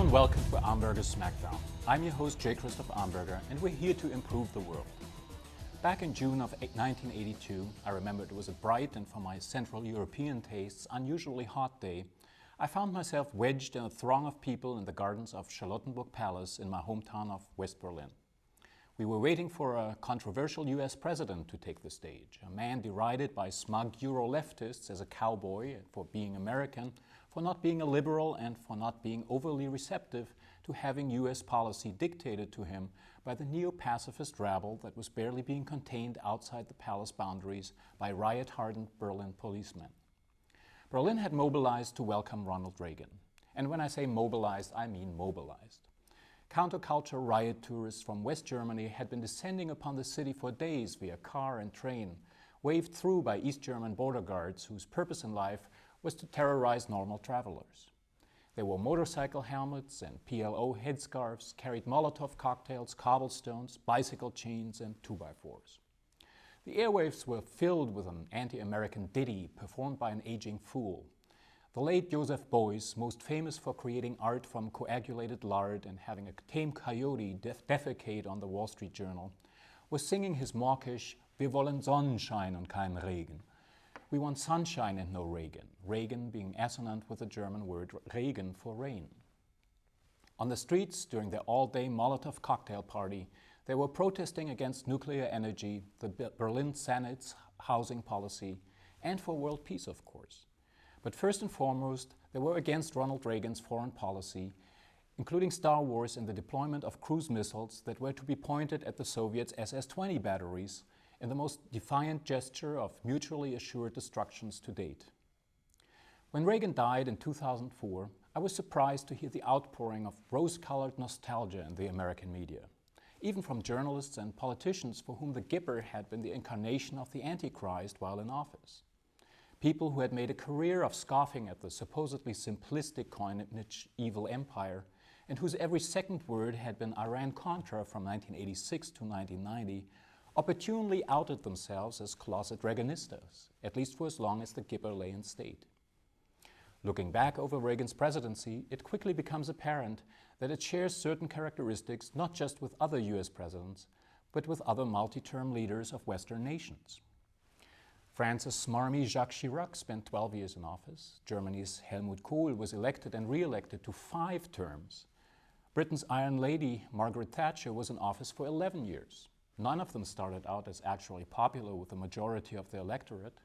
warm welcome to Amberger's Smackdown. I'm your host J. Christoph Amberger, and we're here to improve the world. Back in June of 1982, I remember it was a bright and for my Central European tastes unusually hot day. I found myself wedged in a throng of people in the gardens of Charlottenburg Palace in my hometown of West Berlin. We were waiting for a controversial US president to take the stage, a man derided by smug Euro-leftists as a cowboy for being American, for not being a liberal, and for not being overly receptive to having US policy dictated to him by the neo-pacifist rabble that was barely being contained outside the palace boundaries by riot-hardened Berlin policemen. Berlin had mobilized to welcome Ronald Reagan. And when I say mobilized, I mean mobilized. Counterculture riot tourists from West Germany had been descending upon the city for days via car and train, waved through by East German border guards whose purpose in life was to terrorize normal travelers. They wore motorcycle helmets and PLO headscarves, carried Molotov cocktails, cobblestones, bicycle chains, and 2x4s. The airwaves were filled with an anti-American ditty performed by an aging fool. The late Joseph Beuys, most famous for creating art from coagulated lard and having a tame coyote defecate on the Wall Street Journal, was singing his mawkish "Wir wollen Sonnenschein und kein Regen." We want sunshine and no Reagan, Reagan being assonant with the German word Regen for rain. On the streets during their all-day Molotov cocktail party, they were protesting against nuclear energy, the Berlin Senate's housing policy, and for world peace, of course. But first and foremost, they were against Ronald Reagan's foreign policy, including Star Wars and the deployment of cruise missiles that were to be pointed at the Soviets' SS-20 batteries in the most defiant gesture of mutually assured destructions to date. When Reagan died in 2004, I was surprised to hear the outpouring of rose-colored nostalgia in the American media, even from journalists and politicians for whom the Gipper had been the incarnation of the Antichrist while in office. People who had made a career of scoffing at the supposedly simplistic coinage evil empire, and whose every second word had been Iran-Contra from 1986 to 1990, opportunely outed themselves as closet Reaganistas, at least for as long as the Gipper lay in state. Looking back over Reagan's presidency, it quickly becomes apparent that it shares certain characteristics not just with other US presidents, but with other multi-term leaders of Western nations. France's smarmy Jacques Chirac spent 12 years in office. Germany's Helmut Kohl was elected and re-elected to 5 terms. Britain's Iron Lady, Margaret Thatcher, was in office for 11 years. None of them started out as actually popular with the majority of the electorate.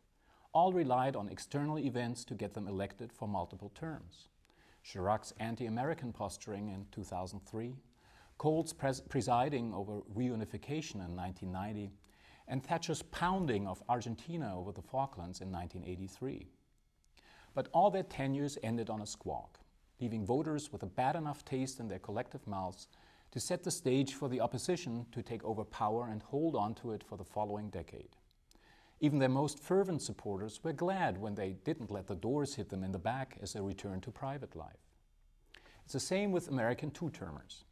All relied on external events to get them elected for multiple terms. Chirac's anti-American posturing in 2003, Kohl's presiding over reunification in 1990, and Thatcher's pounding of Argentina over the Falklands in 1983. But all their tenures ended on a squawk, leaving voters with a bad enough taste in their collective mouths to set the stage for the opposition to take over power and hold on to it for the following decade. Even their most fervent supporters were glad when they didn't let the doors hit them in the back as they returned to private life. It's the same with American two-termers.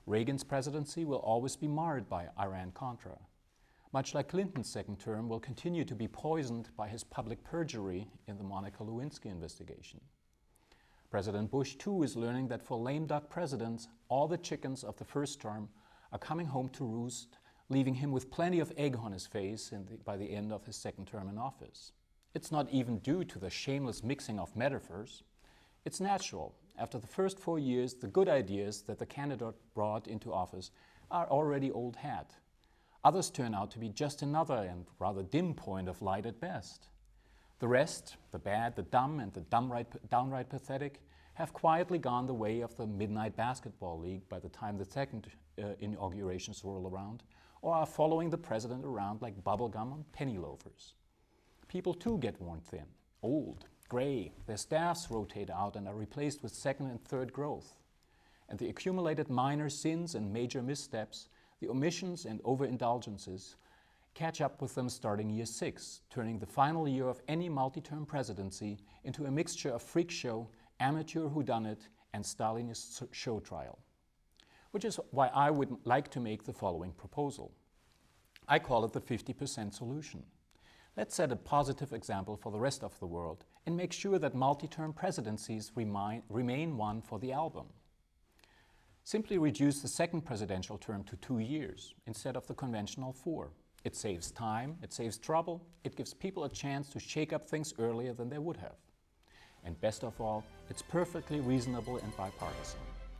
Reagan's presidency will always be marred by Iran-Contra. Much like Clinton's second term will continue to be poisoned by his public perjury in the Monica Lewinsky investigation. President Bush, too, is learning that for lame duck presidents, all the chickens of the first term are coming home to roost, leaving him with plenty of egg on his face by the end of his second term in office. It's not even due to the shameless mixing of metaphors. It's natural. After the first 4 years, the good ideas that the candidate brought into office are already old hat. Others turn out to be just another and rather dim point of light at best. The rest, the bad, the dumb, and the downright pathetic, have quietly gone the way of the Midnight Basketball League by the time the second inaugurations roll around, or are following the president around like bubblegum on penny loafers. People too get worn thin, old, gray, their staffs rotate out and are replaced with second and third growth. And the accumulated minor sins and major missteps, the omissions and overindulgences, catch up with them starting year 6, turning the final year of any multi-term presidency into a mixture of freak show, amateur whodunit, and Stalinist show trial. Which is why I would like to make the following proposal. I call it the 50% solution. Let's set a positive example for the rest of the world and make sure that multi-term presidencies remain one for the album. Simply reduce the second presidential term to 2 years instead of the conventional 4. It saves time, it saves trouble, it gives people a chance to shake up things earlier than they would have. And best of all, it's perfectly reasonable and bipartisan,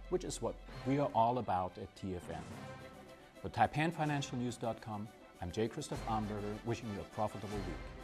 which is what we are all about at TFN. For TaipanFinancialNews.com, I'm J. Christoph Armberger, wishing you a profitable week.